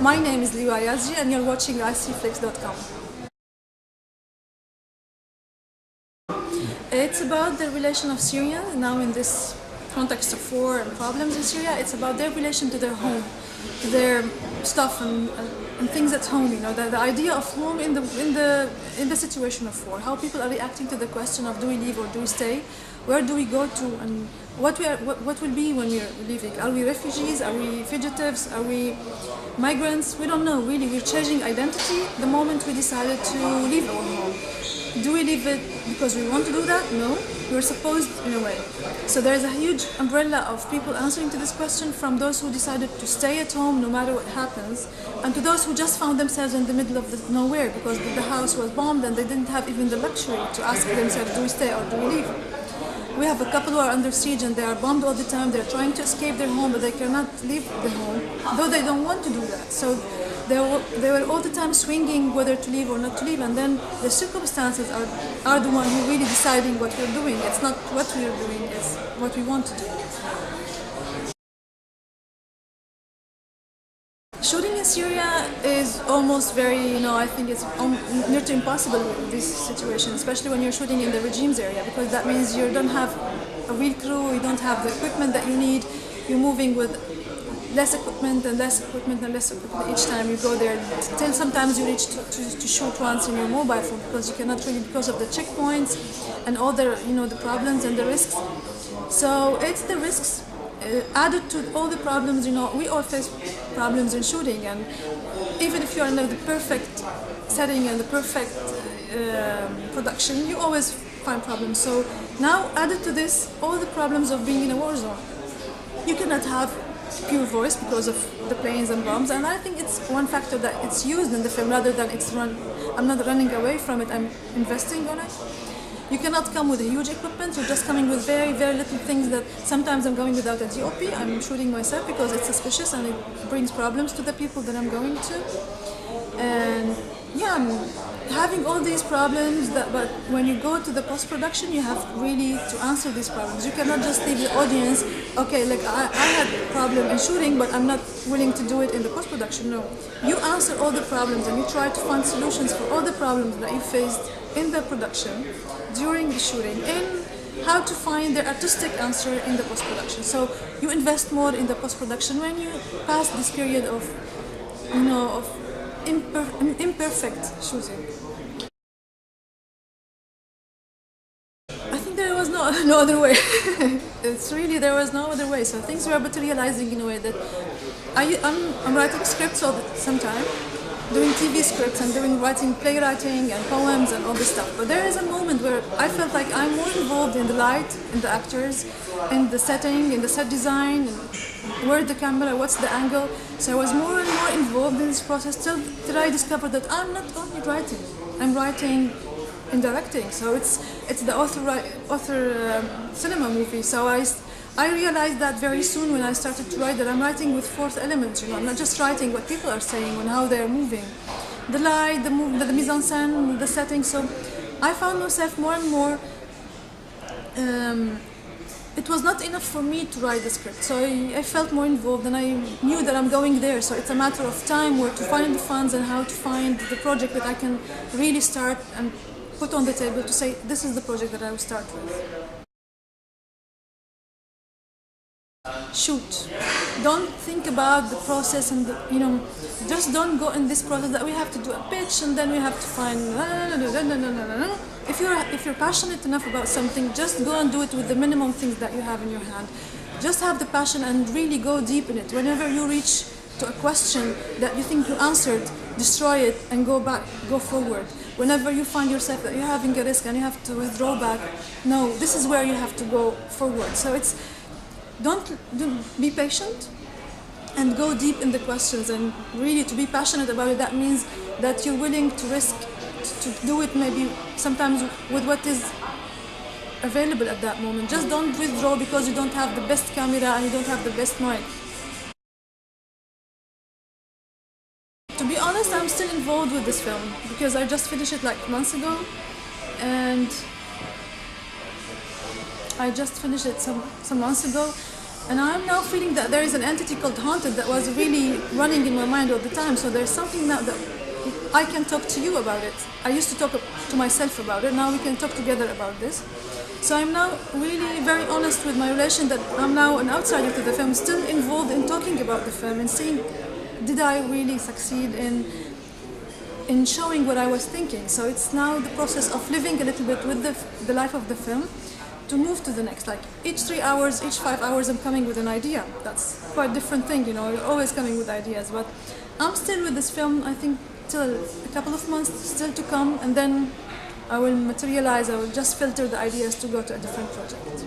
My name is Liwaa Yazji and you're watching icflix.com. It's about the relation of Syrians now in this context of war and problems in Syria. It's about their relation to their home, to their stuff and things at home. You know, the idea of home in the situation of war. How people are reacting to the question of do we leave or do we stay? Where do we go to, and what will be when we're leaving? Are we refugees? Are we fugitives? Are we migrants? We don't know really. We're changing identity the moment we decided to leave our home. Do we leave it because we want to do that? No, we're supposed in a way. So there's a huge umbrella of people answering to this question, from those who decided to stay at home no matter what happens, and to those who just found themselves in the middle of nowhere because the house was bombed and they didn't have even the luxury to ask themselves, do we stay or do we leave? We have a couple who are under siege and they are bombed all the time. They're trying to escape their home, but they cannot leave the home, though they don't want to do that. So they were all the time swinging whether to leave or not to leave, and then the circumstances are the one who really deciding what we're doing. It's not what we're doing, it's what we want to do. Shooting in Syria is almost very, I think it's near to impossible in this situation, especially when you're shooting in the regime's area, because that means you don't have a real crew, you don't have the equipment that you need, you're moving with less equipment and less equipment and less equipment each time you go there, till sometimes you reach to shoot once in your mobile phone, because you cannot really, because of the checkpoints and all the, the problems and the risks. So it's the risks added to all the problems, we all face problems in shooting, and even if you're in the perfect setting and the perfect production, you always find problems. So now added to this, all the problems of being in a war zone. You cannot have pure voice because of the planes and bombs, and I think it's one factor that it's used in the film rather than it's run. I'm not running away from it, I'm investing on it. You cannot come with a huge equipment, you're just coming with very, very little things that sometimes I'm going without a DOP, I'm shooting myself because it's suspicious and it brings problems to the people that I'm going to. And yeah, I'm having all these problems, but when you go to the post-production, you have really to answer these problems. You cannot just leave the audience, okay, like I had a problem in shooting, but I'm not willing to do it in the post-production. No, you answer all the problems and you try to find solutions for all the problems that you faced in the production, during the shooting, and how to find the artistic answer in the post-production. So you invest more in the post-production when you pass this period of, of imperfect shooting. I think there was no other way. It's really, there was no other way. So things were materializing in a way that I'm writing scripts sometimes, doing TV scripts and writing playwriting and poems and all this stuff. But there is a moment where I felt like I'm more involved in the light, in the actors, in the setting, in the set design, and where the camera, what's the angle. So I was more and more involved in this process till I discovered that I'm not only writing, I'm writing and directing. So it's the author cinema movie. So I realized that very soon when I started to write, that I'm writing with fourth elements. I'm not just writing what people are saying and how they're moving, the light, the mise en scène, the setting. So I found myself more and more. It was not enough for me to write the script, so I felt more involved, and I knew that I'm going there. So it's a matter of time where to find the funds and how to find the project that I can really start and put on the table to say this is the project that I will start with. Shoot. Don't think about the process and just don't go in this process that we have to do a pitch and then we have to find. No. If you're passionate enough about something, just go and do it with the minimum things that you have in your hand. Just have the passion and really go deep in it. Whenever you reach to a question that you think you answered, destroy it and go back, go forward. Whenever you find yourself that you're having a risk and you have to withdraw back, no, this is where you have to go forward. So be patient and go deep in the questions, and really to be passionate about it, that means that you're willing to risk to do it maybe sometimes with what is available at that moment. Just don't withdraw because you don't have the best camera and you don't have the best mic. To be honest, I'm still involved with this film because I just finished it like months ago, and I just finished it some months ago, And I'm now feeling that there is an entity called Haunted that was really running in my mind all the time. So there's something now that I can talk to you about it. I used to talk to myself about it. Now we can talk together about this. So I'm now really very honest with my relation that I'm now an outsider to the film, still involved in talking about the film and seeing, did I really succeed in showing what I was thinking? So it's now the process of living a little bit with the life of the film to move to the next. Like each 3 hours, each 5 hours, I'm coming with an idea. That's quite a different thing, you know, you're always coming with ideas. But I'm still with this film, I think, till a couple of months still to come, and then I will materialize, I will just filter the ideas to go to a different project.